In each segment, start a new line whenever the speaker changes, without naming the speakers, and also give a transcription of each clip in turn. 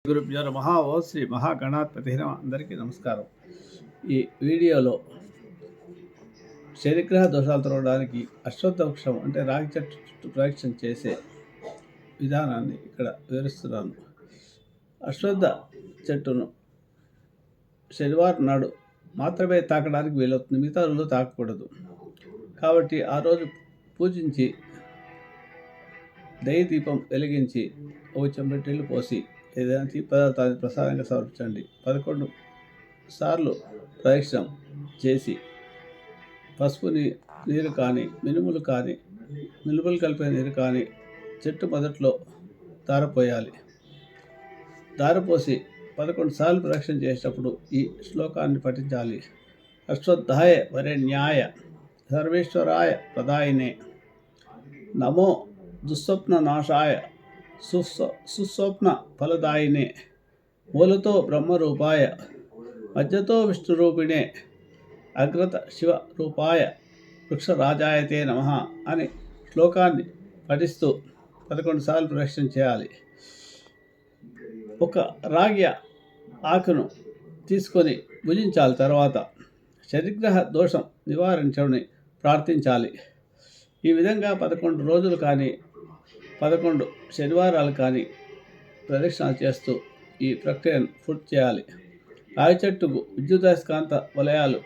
గురుభ్యో నమః. ఓ శ్రీ మహాగణాధిపతి నమః. అందరికీ నమస్కారం. ఈ వీడియోలో శనిగ్రహ దోషాలు తొలగడానికి అశ్వత్థ వృక్షం అంటే రాగి చెట్టు చుట్టూ ప్రదక్షిణ చేసే విధానాన్ని ఇక్కడ వివరిస్తున్నాను. అశ్వత్థ చెట్టును శనివారం నాడు మాత్రమే తాకడానికి వీలవుతుంది, మిగతా రోజులు తాకకూడదు. కాబట్టి ఆ రోజు పూజించి దహి దీపం వెలిగించి ఒక చెంబెడు నీళ్లు పోసి ఏదైనా తీపి పదార్థాన్ని ప్రసాదంగా సమర్పించండి. 11 సార్లు ప్రదక్షిణం చేసి పసుపు నీరు కానీ మినుములు కలిపిన నీరు కానీ చెట్టు మొదట్లో దారపోయాలి. దారపోసి 11 సార్లు ప్రదక్షిణ చేసేటప్పుడు ఈ శ్లోకాన్ని పఠించాలి. అశ్వత్థాయ వరేణ్యాయ సర్వేశ్వరాయ ప్రదాయినే నమో దుస్వప్న నాశాయ సుస్వప్న ఫలదాయినే మూలతో బ్రహ్మరూపాయ మధ్యతో విష్ణురూపిణే అగ్రత శివరూపాయ వృక్షరాజాయతే నమః అని శ్లోకాన్ని పఠిస్తూ 11 సార్లు ప్రదక్షిణ చేయాలి. ఒక రాగి ఆకును తీసుకొని భుజించాలి. తర్వాత శనిగ్రహ దోషం నివారించమని ప్రార్థించాలి. ఈ విధంగా 11 రోజులు కానీ 11 శనివారాలు కానీ ప్రదక్షిణాలు చేస్తూ ఈ ప్రక్రియను పూర్తి చేయాలి. రాగి చెట్టుకు విద్యుదయస్కాంత వలయాలు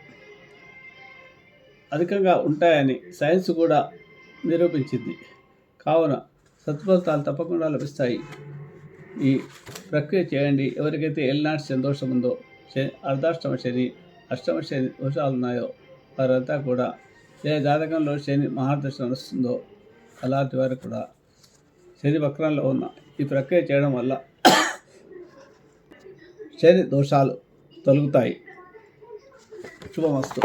అధికంగా ఉంటాయని సైన్స్ కూడా నిరూపించింది. కావున సత్ఫలితాలు తప్పకుండా లభిస్తాయి. ఈ ప్రక్రియ చేయండి. ఎవరికైతే ఏలినాటి శని దోషం ఉందో, అర్ధాష్టమ శని, అష్టమ శని దోషాలు ఉన్నాయో వారంతా కూడా ఏ జాతకంలో శని మహాదశ నడుస్తుందో అలాంటి వారు కూడా శని వక్రంలో ఉన్న ఈ ప్రక్రియ చేయడం వల్ల శని దోషాలు తొలగుతాయి. శుభమస్తు.